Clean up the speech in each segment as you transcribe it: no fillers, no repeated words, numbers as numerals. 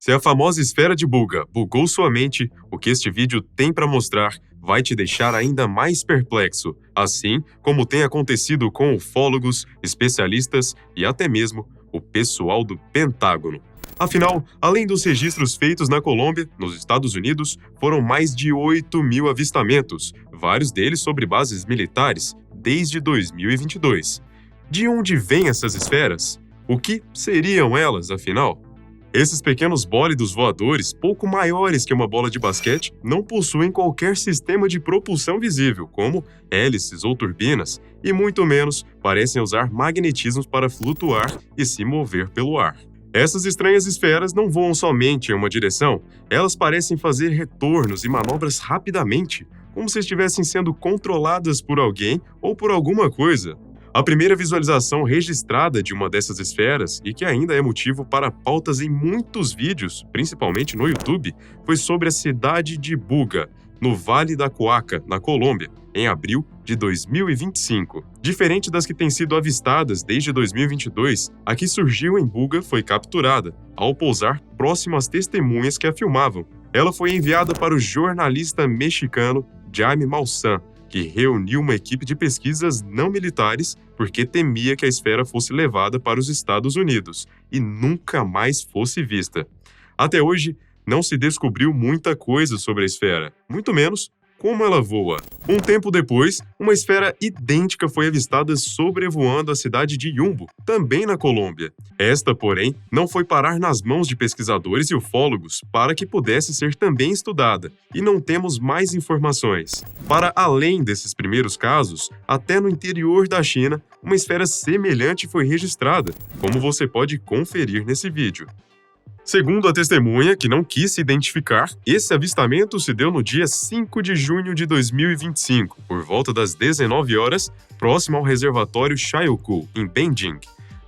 Se a famosa esfera de Buga bugou sua mente, o que este vídeo tem para mostrar vai te deixar ainda mais perplexo, assim como tem acontecido com ufólogos, especialistas e até mesmo o pessoal do Pentágono. Afinal, além dos registros feitos na Colômbia, nos Estados Unidos, foram mais de 8.000 avistamentos, vários deles sobre bases militares, desde 2022. De onde vêm essas esferas? O que seriam elas, afinal? Esses pequenos bólidos voadores, pouco maiores que uma bola de basquete, não possuem qualquer sistema de propulsão visível, como hélices ou turbinas, e muito menos parecem usar magnetismos para flutuar e se mover pelo ar. Essas estranhas esferas não voam somente em uma direção, elas parecem fazer retornos e manobras rapidamente, como se estivessem sendo controladas por alguém ou por alguma coisa. A primeira visualização registrada de uma dessas esferas, e que ainda é motivo para pautas em muitos vídeos, principalmente no YouTube, foi sobre a cidade de Buga, no Vale da Coaca, na Colômbia, em abril de 2025. Diferente das que têm sido avistadas desde 2022, a que surgiu em Buga foi capturada, ao pousar próximo às testemunhas que a filmavam. Ela foi enviada para o jornalista mexicano Jaime Maussan, que reuniu uma equipe de pesquisas não militares porque temia que a esfera fosse levada para os Estados Unidos e nunca mais fosse vista. Até hoje, não se descobriu muita coisa sobre a esfera, muito menos como ela voa. Um tempo depois, uma esfera idêntica foi avistada sobrevoando a cidade de Yumbo, também na Colômbia. Esta, porém, não foi parar nas mãos de pesquisadores e ufólogos para que pudesse ser também estudada, e não temos mais informações. Para além desses primeiros casos, até no interior da China, uma esfera semelhante foi registrada, como você pode conferir nesse vídeo. Segundo a testemunha, que não quis se identificar, esse avistamento se deu no dia 5 de junho de 2025, por volta das 19 horas, próximo ao reservatório Chailku, em Beijing.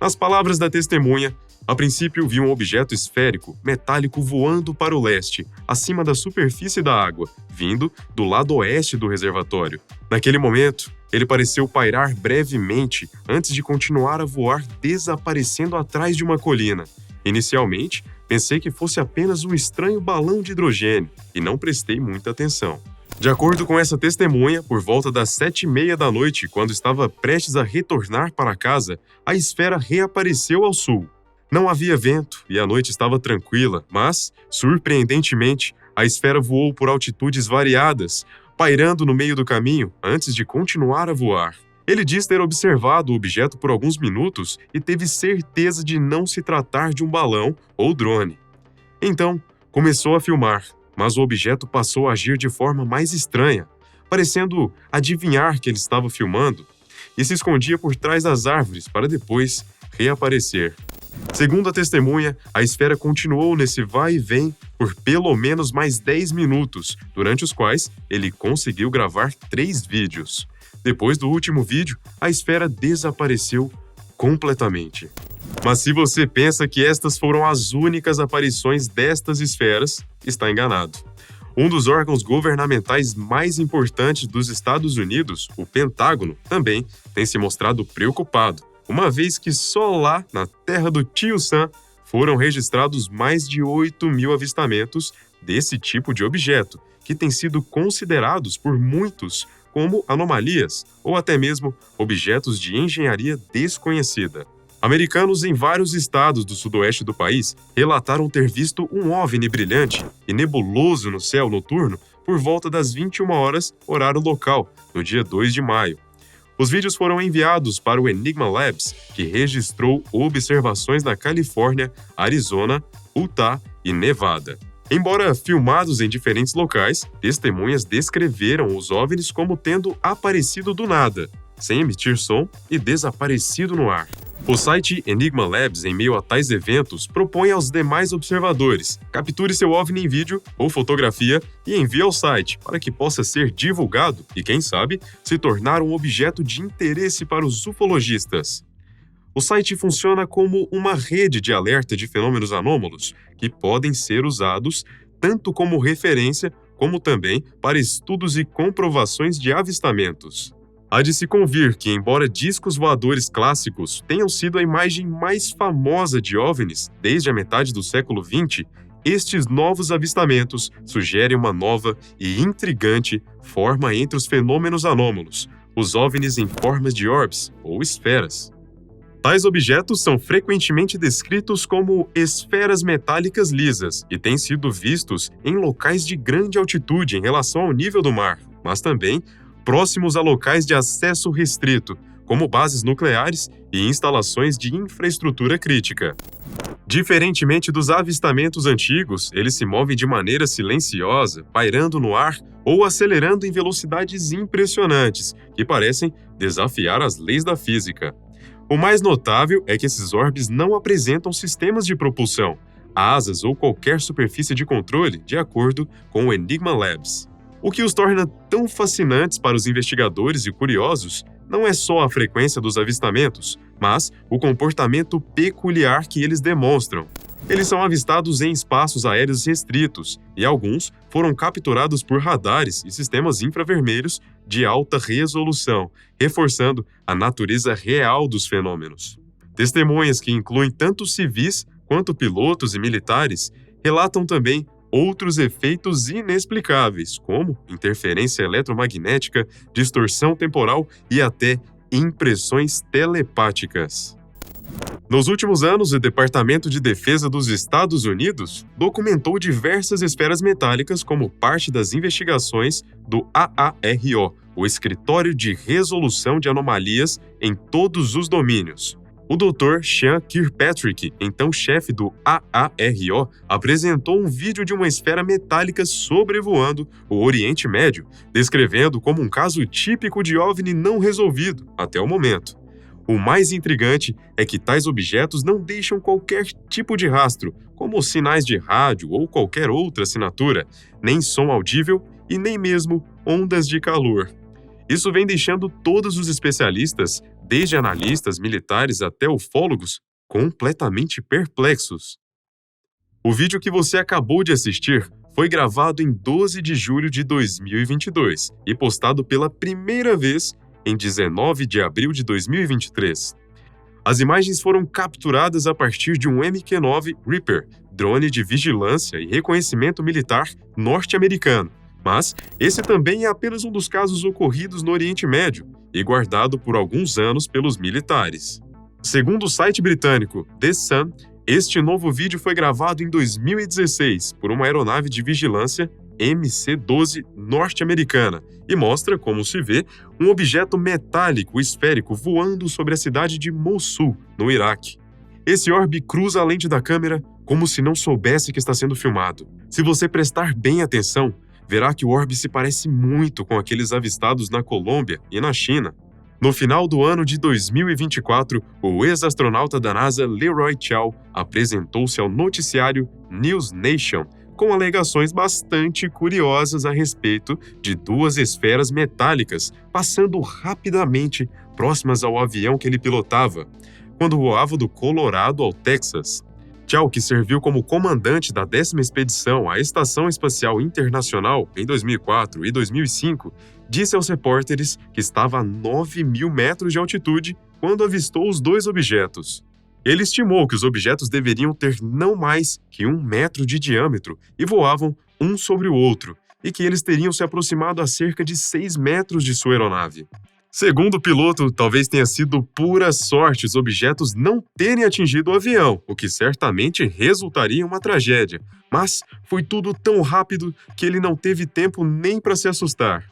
Nas palavras da testemunha, a princípio viu um objeto esférico, metálico voando para o leste, acima da superfície da água, vindo do lado oeste do reservatório. Naquele momento, ele pareceu pairar brevemente antes de continuar a voar, desaparecendo atrás de uma colina. Inicialmente, pensei que fosse apenas um estranho balão de hidrogênio e não prestei muita atenção. De acordo com essa testemunha, por volta das 7h30 da noite, quando estava prestes a retornar para casa, a esfera reapareceu ao sul. Não havia vento e a noite estava tranquila, mas, surpreendentemente, a esfera voou por altitudes variadas, pairando no meio do caminho antes de continuar a voar. Ele diz ter observado o objeto por alguns minutos e teve certeza de não se tratar de um balão ou drone. Então, começou a filmar, mas o objeto passou a agir de forma mais estranha, parecendo adivinhar que ele estava filmando, e se escondia por trás das árvores para depois reaparecer. Segundo a testemunha, a esfera continuou nesse vai e vem por pelo menos mais 10 minutos, durante os quais ele conseguiu gravar 3 vídeos. Depois do último vídeo, a esfera desapareceu completamente. Mas se você pensa que estas foram as únicas aparições destas esferas, está enganado. Um dos órgãos governamentais mais importantes dos Estados Unidos, o Pentágono, também tem se mostrado preocupado, uma vez que só lá, na terra do Tio Sam, foram registrados mais de 8.000 avistamentos desse tipo de objeto, que têm sido considerados por muitos como anomalias ou até mesmo objetos de engenharia desconhecida. Americanos em vários estados do sudoeste do país relataram ter visto um OVNI brilhante e nebuloso no céu noturno por volta das 21 horas, horário local, no dia 2 de maio. Os vídeos foram enviados para o Enigma Labs, que registrou observações na Califórnia, Arizona, Utah e Nevada. Embora filmados em diferentes locais, testemunhas descreveram os OVNIs como tendo aparecido do nada, sem emitir som e desaparecido no ar. O site Enigma Labs, em meio a tais eventos, propõe aos demais observadores: capture seu OVNI em vídeo ou fotografia e envie ao site para que possa ser divulgado e, quem sabe, se tornar um objeto de interesse para os ufologistas. O site funciona como uma rede de alerta de fenômenos anômalos, que podem ser usados tanto como referência, como também para estudos e comprovações de avistamentos. Há de se convir que, embora discos voadores clássicos tenham sido a imagem mais famosa de OVNIs desde a metade do século XX, Estes novos avistamentos sugerem uma nova e intrigante forma entre os fenômenos anômalos, os OVNIs em formas de orbes ou esferas. Tais objetos são frequentemente descritos como esferas metálicas lisas e têm sido vistos em locais de grande altitude em relação ao nível do mar, mas também próximos a locais de acesso restrito, como bases nucleares e instalações de infraestrutura crítica. Diferentemente dos avistamentos antigos, eles se movem de maneira silenciosa, pairando no ar ou acelerando em velocidades impressionantes, que parecem desafiar as leis da física. O mais notável é que esses orbes não apresentam sistemas de propulsão, asas ou qualquer superfície de controle, de acordo com o Enigma Labs. O que os torna tão fascinantes para os investigadores e curiosos não é só a frequência dos avistamentos, mas o comportamento peculiar que eles demonstram. Eles são avistados em espaços aéreos restritos e alguns foram capturados por radares e sistemas infravermelhos de alta resolução, reforçando a natureza real dos fenômenos. Testemunhas que incluem tanto civis quanto pilotos e militares relatam também outros efeitos inexplicáveis, como interferência eletromagnética, distorção temporal e até impressões telepáticas. Nos últimos anos, o Departamento de Defesa dos Estados Unidos documentou diversas esferas metálicas como parte das investigações do AARO, o Escritório de Resolução de Anomalias em todos os domínios. O Dr. Sean Kirkpatrick, então chefe do AARO, apresentou um vídeo de uma esfera metálica sobrevoando o Oriente Médio, descrevendo como um caso típico de OVNI não resolvido até o momento. O mais intrigante é que tais objetos não deixam qualquer tipo de rastro, como sinais de rádio ou qualquer outra assinatura, nem som audível e nem mesmo ondas de calor. Isso vem deixando todos os especialistas, desde analistas militares até ufólogos, completamente perplexos. O vídeo que você acabou de assistir foi gravado em 12 de julho de 2022 e postado pela primeira vez em 19 de abril de 2023. As imagens foram capturadas a partir de um MQ-9 Reaper, drone de vigilância e reconhecimento militar norte-americano. Mas esse também é apenas um dos casos ocorridos no Oriente Médio e guardado por alguns anos pelos militares. Segundo o site britânico The Sun, este novo vídeo foi gravado em 2016 por uma aeronave de vigilância MC-12 norte-americana e mostra, como se vê, um objeto metálico esférico voando sobre a cidade de Mossul, no Iraque. Esse orbe cruza a lente da câmera como se não soubesse que está sendo filmado. Se você prestar bem atenção, verá que o orbe se parece muito com aqueles avistados na Colômbia e na China. No final do ano de 2024, o ex-astronauta da NASA Leroy Chiao apresentou-se ao noticiário News Nation com alegações bastante curiosas a respeito de duas esferas metálicas passando rapidamente próximas ao avião que ele pilotava, quando voava do Colorado ao Texas. Chiao, que serviu como comandante da 10ª expedição à Estação Espacial Internacional em 2004 e 2005, disse aos repórteres que estava a 9.000 metros de altitude quando avistou os dois objetos. Ele estimou que os objetos deveriam ter não mais que 1 metro de diâmetro e voavam um sobre o outro, e que eles teriam se aproximado a cerca de 6 metros de sua aeronave. Segundo o piloto, talvez tenha sido pura sorte os objetos não terem atingido o avião, o que certamente resultaria em uma tragédia. Mas foi tudo tão rápido que ele não teve tempo nem para se assustar.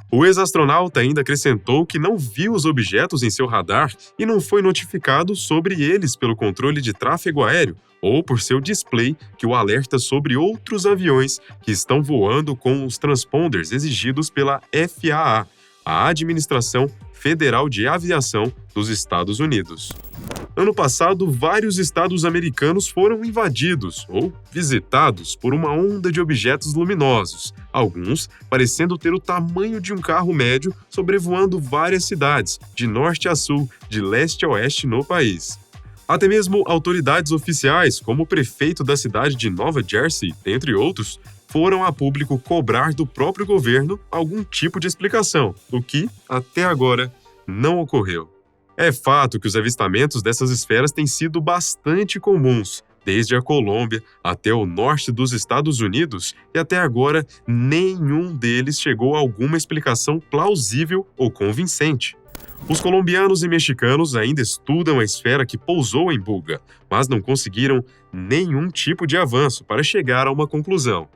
O ex-astronauta ainda acrescentou que não viu os objetos em seu radar e não foi notificado sobre eles pelo controle de tráfego aéreo ou por seu display que o alerta sobre outros aviões que estão voando com os transponders exigidos pela FAA, a Administração Federal de Aviação dos Estados Unidos. Ano passado, vários estados americanos foram invadidos ou visitados por uma onda de objetos luminosos, alguns parecendo ter o tamanho de um carro médio sobrevoando várias cidades, de norte a sul, de leste a oeste no país. Até mesmo autoridades oficiais, como o prefeito da cidade de Nova Jersey, entre outros, foram a público cobrar do próprio governo algum tipo de explicação, o que, até agora, não ocorreu. É fato que os avistamentos dessas esferas têm sido bastante comuns, desde a Colômbia até o norte dos Estados Unidos, e até agora nenhum deles chegou a alguma explicação plausível ou convincente. Os colombianos e mexicanos ainda estudam a esfera que pousou em Buga, mas não conseguiram nenhum tipo de avanço para chegar a uma conclusão.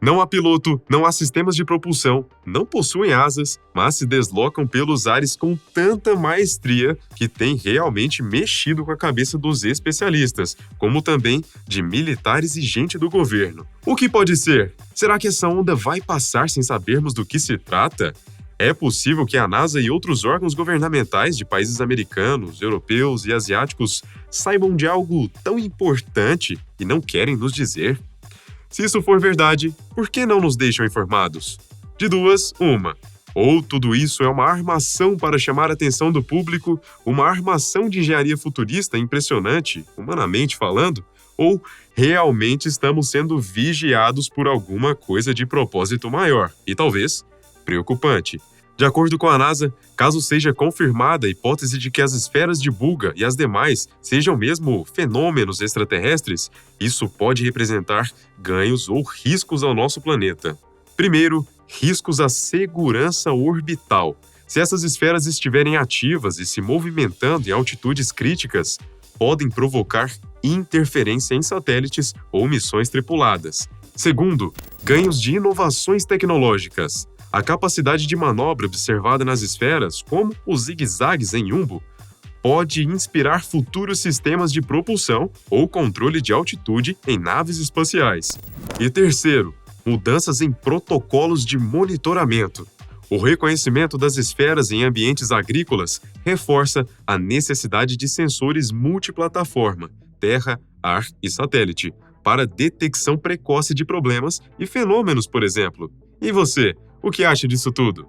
Não há piloto, não há sistemas de propulsão, não possuem asas, mas se deslocam pelos ares com tanta maestria que tem realmente mexido com a cabeça dos especialistas, como também de militares e gente do governo. O que pode ser? Será que essa onda vai passar sem sabermos do que se trata? É possível que a NASA e outros órgãos governamentais de países americanos, europeus e asiáticos saibam de algo tão importante e não querem nos dizer? Se isso for verdade, por que não nos deixam informados? De duas, uma. Ou tudo isso é uma armação para chamar a atenção do público, uma armação de engenharia futurista impressionante, humanamente falando, ou realmente estamos sendo vigiados por alguma coisa de propósito maior e talvez preocupante. De acordo com a NASA, caso seja confirmada a hipótese de que as esferas de Buga e as demais sejam mesmo fenômenos extraterrestres, isso pode representar ganhos ou riscos ao nosso planeta. Primeiro, riscos à segurança orbital. Se essas esferas estiverem ativas e se movimentando em altitudes críticas, podem provocar interferência em satélites ou missões tripuladas. Segundo, ganhos de inovações tecnológicas. A capacidade de manobra observada nas esferas, como os zigue-zagues em Umbo, pode inspirar futuros sistemas de propulsão ou controle de altitude em naves espaciais. E terceiro, mudanças em protocolos de monitoramento. O reconhecimento das esferas em ambientes agrícolas reforça a necessidade de sensores multiplataforma, terra, ar e satélite, para detecção precoce de problemas e fenômenos, por exemplo. E você? O que acha disso tudo?